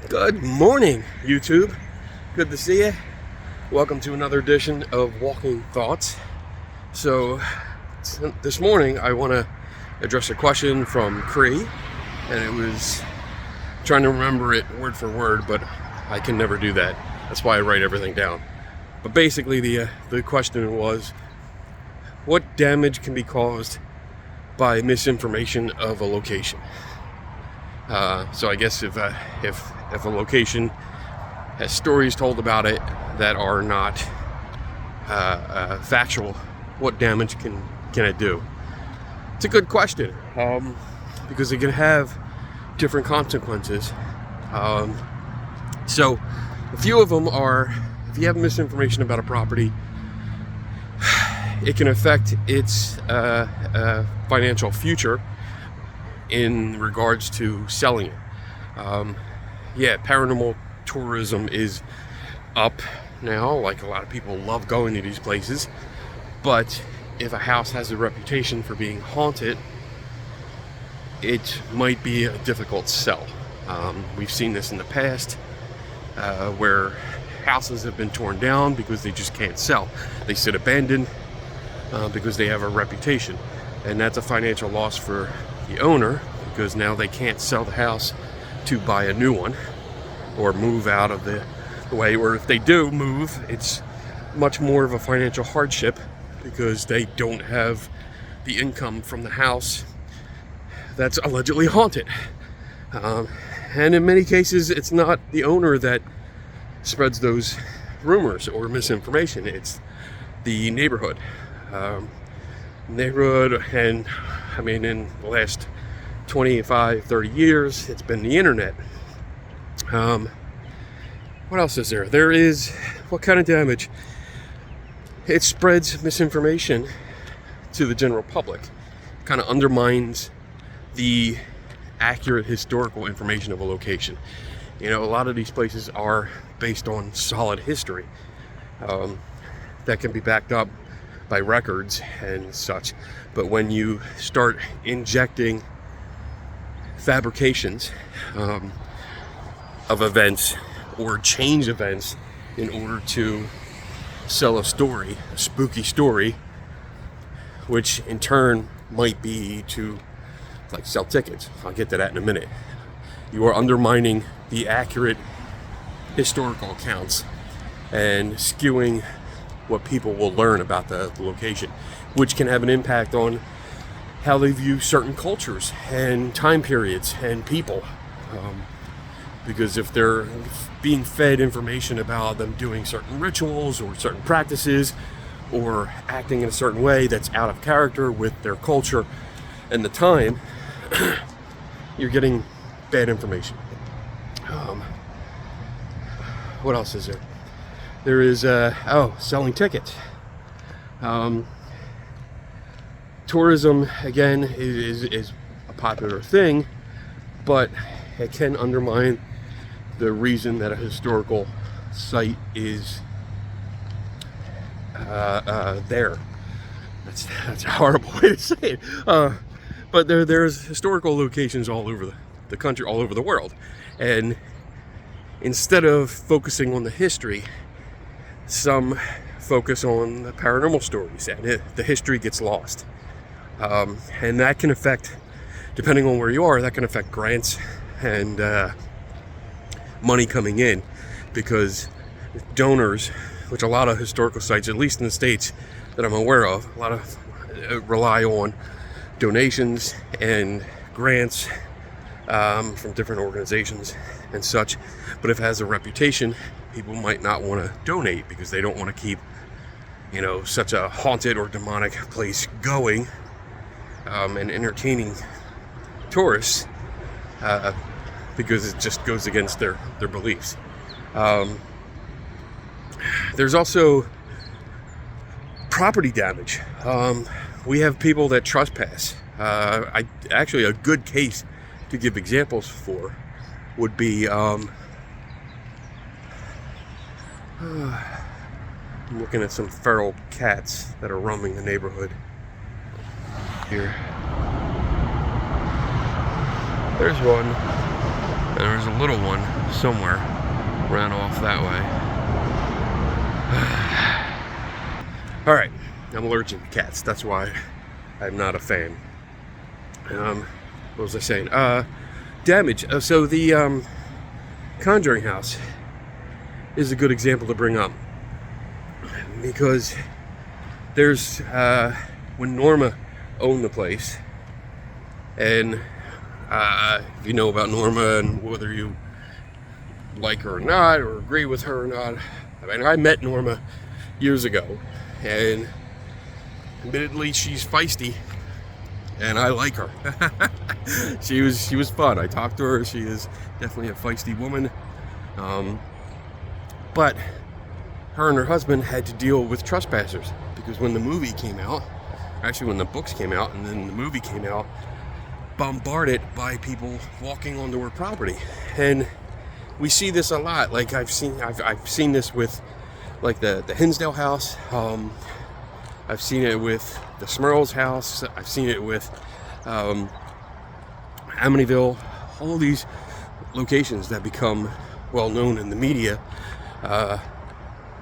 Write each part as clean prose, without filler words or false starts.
Good morning, YouTube. Good to see you. Welcome to another edition of Walking Thoughts. So, this morning I want to address a question from Cree, and it was trying to remember it word for word, but I can never do that. That's why I write everything down. But basically, the question was, what damage can be caused by misinformation of a location? So I guess if a location has stories told about it that are not factual, what damage can it do? It's a good question, because it can have different consequences. So a few of them are, if you have misinformation about a property, it can affect its financial future in regards to selling it. Paranormal tourism is up now. Like, a lot of people love going to these places, but if a house has a reputation for being haunted, it might be a difficult sell. We've seen this in the past, where houses have been torn down because they just can't sell. They sit abandoned because they have a reputation, and that's a financial loss for the owner, because now they can't sell the house to buy a new one or move out of the way. Or if they do move, it's much more of a financial hardship because they don't have the income from the house that's allegedly haunted. And in many cases, it's not the owner that spreads those rumors or misinformation. It's the neighborhood. And I mean, in the last 25, 30 years, it's been the internet. What else is there? What kind of damage? It spreads misinformation to the general public. It kind of undermines the accurate historical information of a location. You know, a lot of these places are based on solid history that can be backed up by records and such. But when you start injecting fabrications of events or change events in order to sell a story, a spooky story, which in turn might be to sell tickets. I'll get to that in a minute. You are undermining the accurate historical accounts and skewing what people will learn about the location, which can have an impact on how they view certain cultures and time periods and people. Because if they're being fed information about them doing certain rituals or certain practices or acting in a certain way that's out of character with their culture and the time, you're getting bad information. What else is there? There is selling tickets. Tourism, again, is a popular thing, but it can undermine the reason that a historical site is there. That's a horrible way to say it. But there's historical locations all over the country, all over the world. And instead of focusing on the history, some focus on the paranormal stories, and the history gets lost. And that can affect, depending on where you are, that can affect grants and money coming in, because donors, which a lot of historical sites, at least in the States that I'm aware of, a lot of rely on donations and grants from different organizations and such. But if it has a reputation, people might not want to donate because they don't want to keep, such a haunted or demonic place going and entertaining tourists, because it just goes against their beliefs. There's also property damage. We have people that trespass. Actually, a good case to give examples for would be I'm looking at some feral cats that are roaming the neighborhood here. There's one. And there's a little one somewhere ran off that way. All right, I'm allergic to cats. That's why I'm not a fan. What was I saying? Damage. So the Conjuring house is a good example to bring up, because there's when Norma owned the place, and if you know about Norma and whether you like her or not, or agree with her or not, I mean, I met Norma years ago, and admittedly she's feisty, and I like her. She was fun. I talked to her. She is definitely a feisty woman, but her and her husband had to deal with trespassers, because when the movie came out, actually when the books came out and then the movie came out, bombarded by people walking onto her property. And we see this a lot. Like I've seen this with like the Hinsdale house. I've seen it with the Smurls house. I've seen it with Amityville. All these locations that become well known in the media,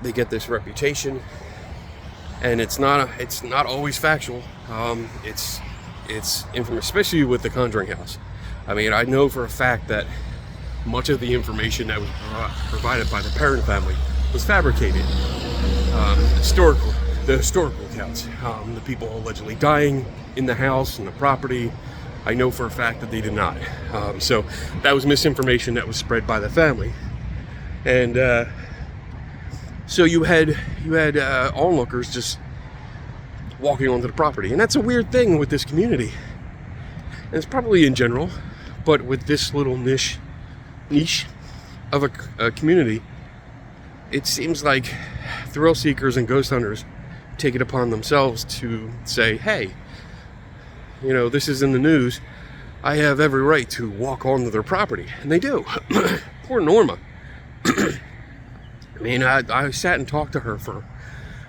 they get this reputation, and it's not always factual. It's infamous, especially with the Conjuring house. I mean, I know for a fact that much of the information that was provided by the Perron family was fabricated. The historical accounts, the people allegedly dying in the house and the property, I know for a fact that they did not. So that was misinformation that was spread by the family, and so you had onlookers just walking onto the property. And that's a weird thing with this community. And it's probably in general, but with this little niche of a community, it seems like thrill seekers and ghost hunters take it upon themselves to say, hey, you know, this is in the news, I have every right to walk onto their property. And they do. Poor Norma. I mean, I sat and talked to her for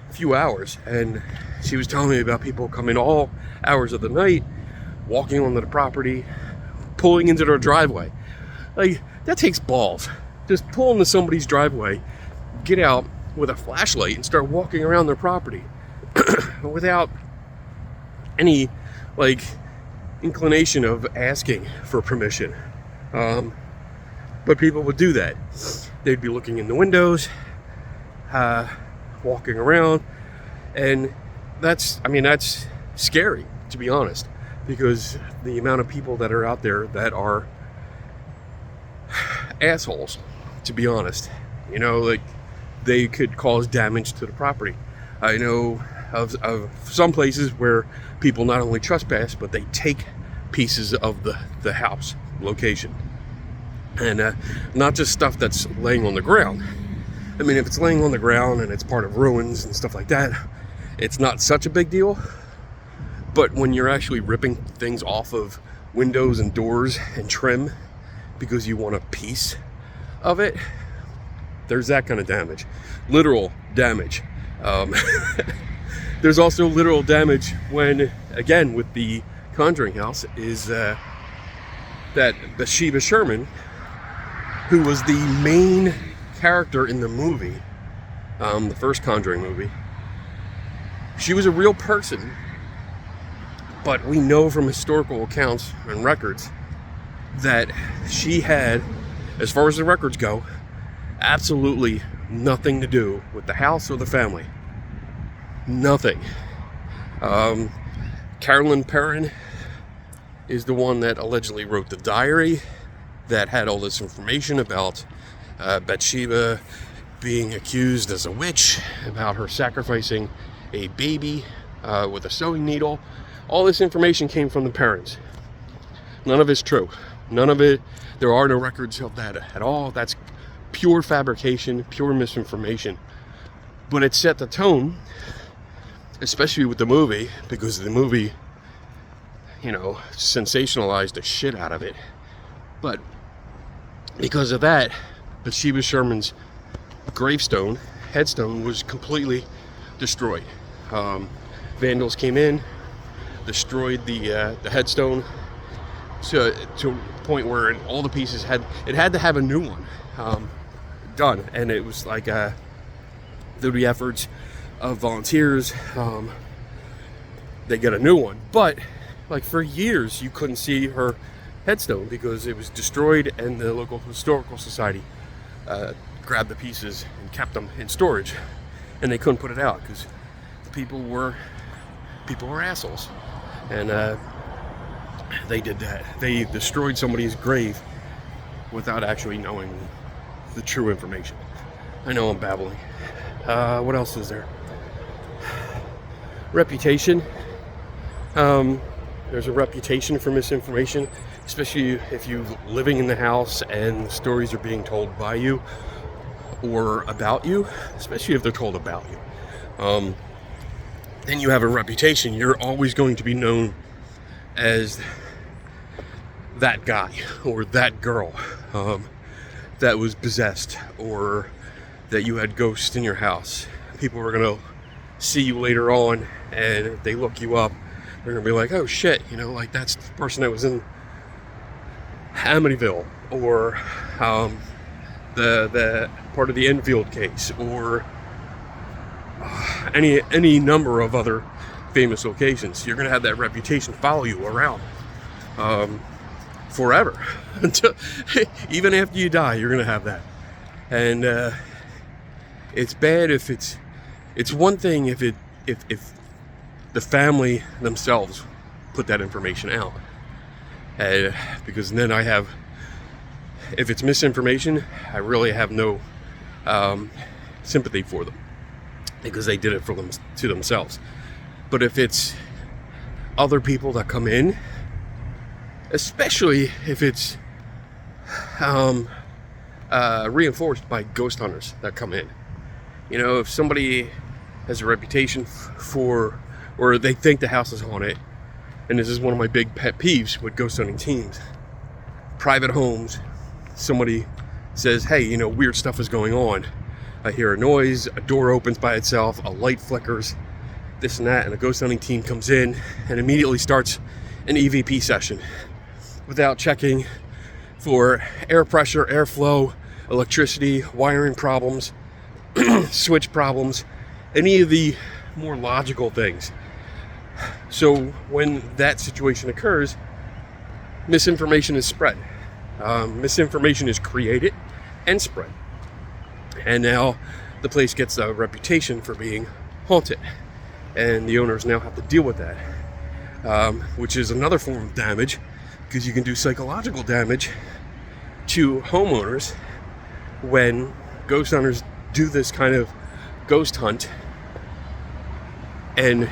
a few hours, and she was telling me about people coming all hours of the night, walking onto the property, pulling into their driveway. Like, that takes balls. Just pull into somebody's driveway, get out with a flashlight and start walking around their property without any, like, inclination of asking for permission. But people would do that. They'd be looking in the windows, walking around, and that's scary, to be honest, because the amount of people that are out there that are assholes, to be honest, you know, like, they could cause damage to the property. I know of some places where people not only trespass, but they take pieces of the house location, and not just stuff that's laying on the ground. I mean, if it's laying on the ground and it's part of ruins and stuff like that, it's not such a big deal. But when you're actually ripping things off of windows and doors and trim because you want a piece of it, there's that kind of damage. Literal damage. There's also literal damage when, again, with the Conjuring house, is that Bathsheba Sherman, who was the main character in the movie, the first Conjuring movie, she was a real person, but we know from historical accounts and records that she had, as far as the records go, absolutely nothing to do with the house or the family. Nothing. Carolyn Perron is the one that allegedly wrote the diary that had all this information about Bathsheba being accused as a witch, about her sacrificing a baby with a sewing needle. All this information came from the Perrons. None of it's true. None of it. There are no records of that at all. That's pure fabrication, pure misinformation. But it set the tone, especially with the movie, because the movie, you know, sensationalized the shit out of it. But because of that, Bathsheba Sherman's headstone was completely destroyed. Vandals came in, destroyed the headstone to point where all the pieces had to have a new one done, and it was like through the efforts of volunteers, they get a new one. But like for years, you couldn't see her headstone because it was destroyed, and the local historical society grabbed the pieces and kept them in storage, and they couldn't put it out because the people were assholes, and they did that. They destroyed somebody's grave without actually knowing the true information. I know I'm babbling. What else is there? Reputation. There's a reputation for misinformation, especially if you're living in the house and stories are being told by you or about you, especially if they're told about you. Then you have a reputation. You're always going to be known as that guy or that girl that was possessed, or that you had ghosts in your house. People are going to see you later on, and if they look you up, they're going to be like, oh shit, like that's the person that was in Amityville, or the part of the Enfield case, or any number of other famous locations. You're going to have that reputation follow you around forever. Until, even after you die, you're going to have that. And it's bad if it's one thing if the family themselves put that information out, because then if it's misinformation, I really have no sympathy for them, because they did it to themselves. But if it's other people that come in, especially if it's reinforced by ghost hunters that come in, if somebody has a reputation for, or they think the house is haunted, and this is one of my big pet peeves with ghost hunting teams, private homes, somebody says, hey, weird stuff is going on. I hear a noise, a door opens by itself, a light flickers, this and that, and a ghost hunting team comes in and immediately starts an EVP session without checking for air pressure, airflow, electricity, wiring problems, switch problems, any of the more logical things. So when that situation occurs, misinformation is spread. Misinformation is created and spread. And now the place gets a reputation for being haunted. And the owners now have to deal with that, which is another form of damage, because you can do psychological damage to homeowners when ghost hunters do this kind of ghost hunt and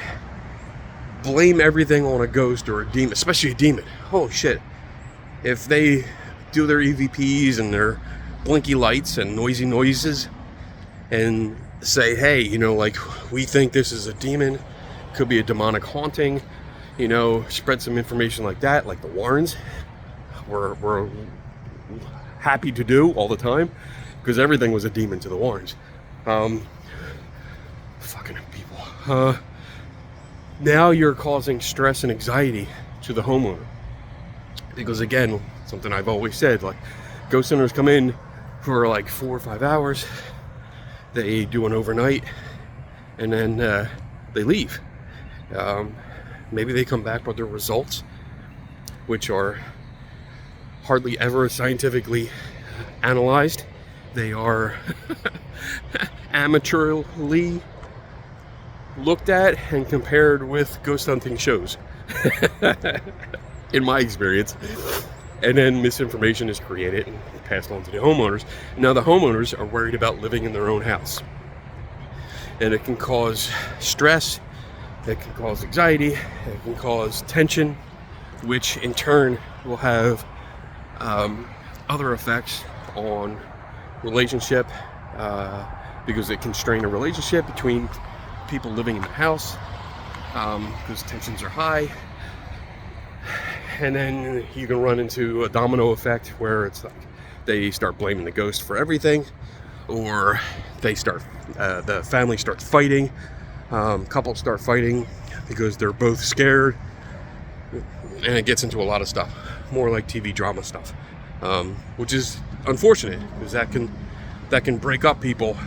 blame everything on a ghost or a demon, especially a demon. Oh shit. If they do their EVPs and their blinky lights and noisy noises and say, hey, we think this is a demon, could be a demonic haunting, spread some information like that, like the Warrens were happy to do all the time, because everything was a demon to the Warrens. Fucking people. Now you're causing stress and anxiety to the homeowner, because again, something I've always said, like, ghost hunters come in for like 4 or 5 hours, they do an overnight, and then they leave. Maybe they come back with their results, which are hardly ever scientifically analyzed. They are amateurly looked at and compared with ghost hunting shows, in my experience. And then misinformation is created and passed on to the homeowners. Now the homeowners are worried about living in their own house, and it can cause stress, it can cause anxiety, it can cause tension, which in turn will have other effects on relationship, because it can strain a relationship between people living in the house, because tensions are high. And then you can run into a domino effect where it's like they start blaming the ghost for everything, or they start, the family starts fighting, couples start fighting because they're both scared, and it gets into a lot of stuff. more like TV drama stuff, which is unfortunate because that can break up people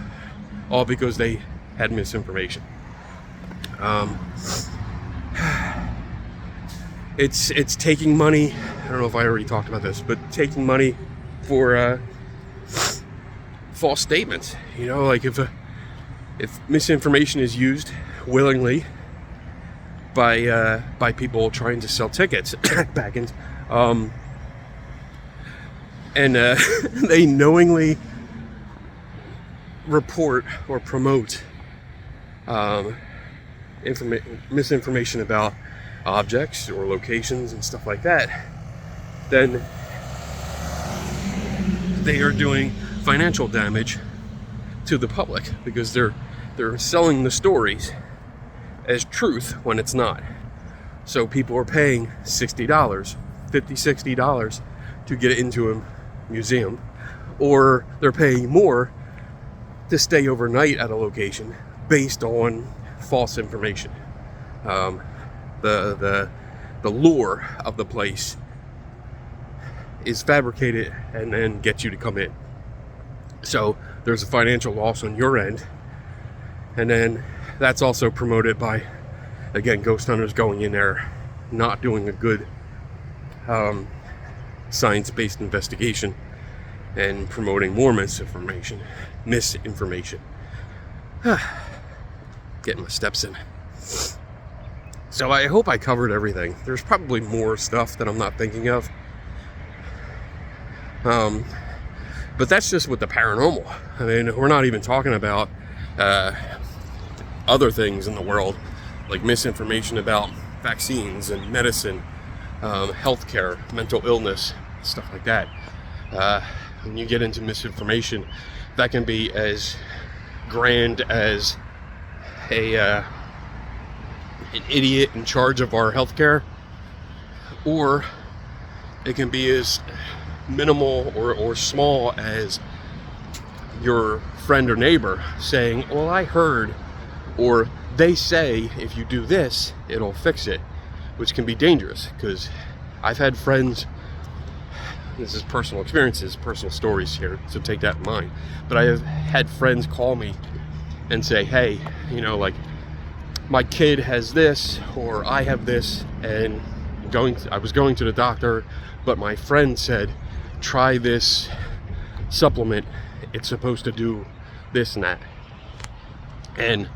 all because they had misinformation. It's taking money. I don't know if I already talked about this, but taking money for false statements. You know, like if misinformation is used willingly by people trying to sell tickets back in, and they knowingly report or promote misinformation about objects or locations and stuff like that, then they are doing financial damage to the public because they're selling the stories as truth when it's not. So people are paying $60, $50, $60 to get into a museum, or they're paying more to stay overnight at a location based on false information. The lure of the place is fabricated and then gets you to come in. So there's a financial loss on your end, and then that's also promoted by, again, ghost hunters going in there, not doing a good science-based investigation and promoting more misinformation. Getting my steps in. So I hope I covered everything. There's probably more stuff that I'm not thinking of. But that's just with the paranormal. I mean, we're not even talking about other things in the world, like misinformation about vaccines and medicine, healthcare, mental illness, stuff like that. When you get into misinformation, that can be as grand as an idiot in charge of our healthcare, or it can be as minimal or small as your friend or neighbor saying, well, I heard, or they say if you do this it'll fix it, which can be dangerous because I've had friends, this is personal experiences, personal stories here, so take that in mind, but I have had friends call me and say, hey, you know, like, my kid has this, or I have this, and I was going to the doctor, but my friend said, try this supplement, it's supposed to do this and that. And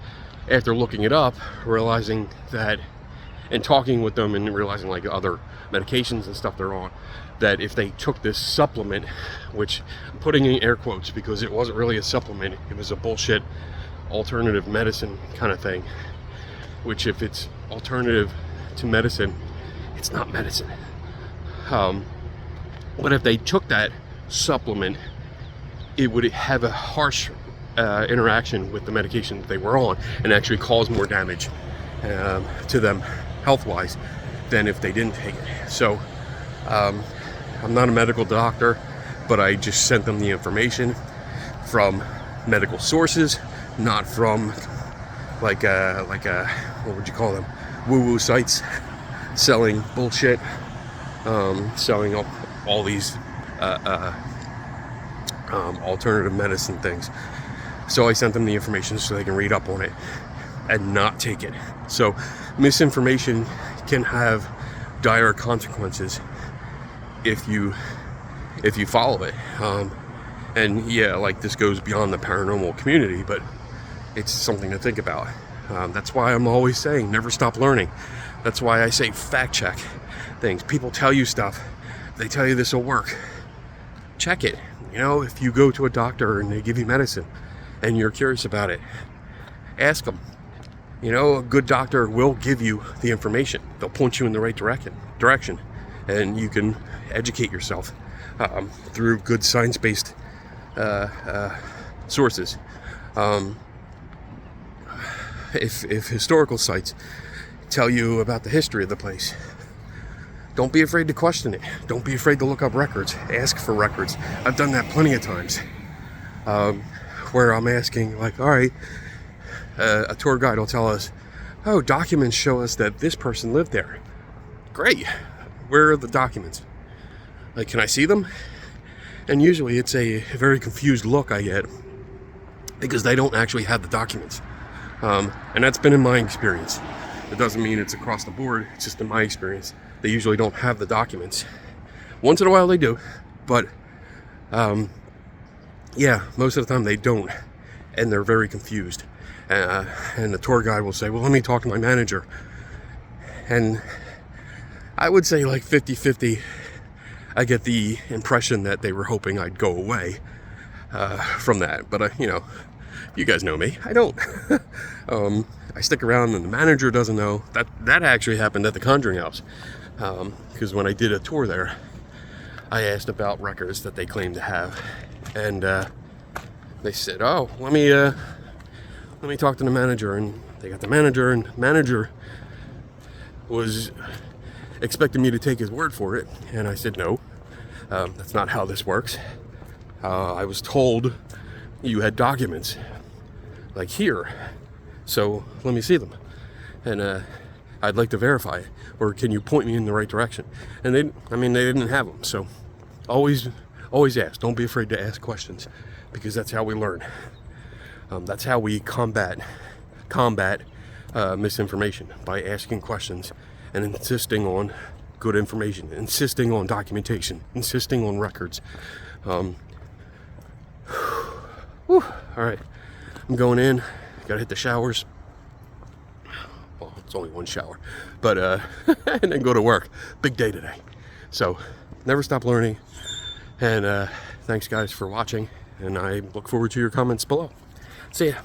after looking it up, realizing that, and talking with them and realizing like other medications and stuff they're on, that if they took this supplement, which I'm putting in air quotes because it wasn't really a supplement, it was a bullshit alternative medicine kind of thing, which if it's alternative to medicine, it's not medicine. But if they took that supplement, it would have a harsh interaction with the medication that they were on and actually cause more damage to them health-wise than if they didn't take it. So I'm not a medical doctor, but I just sent them the information from medical sources, not from like what would you call them, woo-woo sites selling bullshit, selling all these alternative medicine things. So I sent them the information so they can read up on it and not take it. So misinformation can have dire consequences if you follow it. And yeah, like, this goes beyond the paranormal community, but it's something to think about. That's why I'm always saying never stop learning. That's why I say fact check things. People tell you stuff, they tell you this will work, check it. You know, if you go to a doctor and they give you medicine and you're curious about it, ask them. You know, a good doctor will give you the information. They'll point you in the right direction, and you can educate yourself through good science-based sources. If historical sites tell you about the history of the place, don't be afraid to question it. Don't be afraid to look up records. Ask for records. I've done that plenty of times, where I'm asking, like, all right, a tour guide will tell us, oh, documents show us that this person lived there. Great. Where are the documents? Like, can I see them? And usually it's a very confused look I get because they don't actually have the documents. And that's been in my experience. It doesn't mean it's across the board, it's just in my experience. They usually don't have the documents. Once in a while they do, but yeah, most of the time they don't, and they're very confused. And the tour guide will say, well, let me talk to my manager. And I would say like 50-50, I get the impression that they were hoping I'd go away from that. But, you know, you guys know me. I don't. I stick around and the manager doesn't know. That actually happened at the Conjuring House. Because when I did a tour there, I asked about records that they claimed to have. And they said, oh, let me talk to the manager. And they got the manager, and the manager was expecting me to take his word for it. And I said, no, that's not how this works. I was told you had documents, like here. So let me see them. And I'd like to verify it. Or can you point me in the right direction? And they didn't have them. So always ask. Don't be afraid to ask questions, because that's how we learn. That's how we combat misinformation, by asking questions and insisting on good information, insisting on documentation, insisting on records. All right, I'm going in. Gotta hit the showers. Well, it's only one shower, but and then go to work. Big day today. So never stop learning. And thanks guys for watching, and I look forward to your comments below. See ya.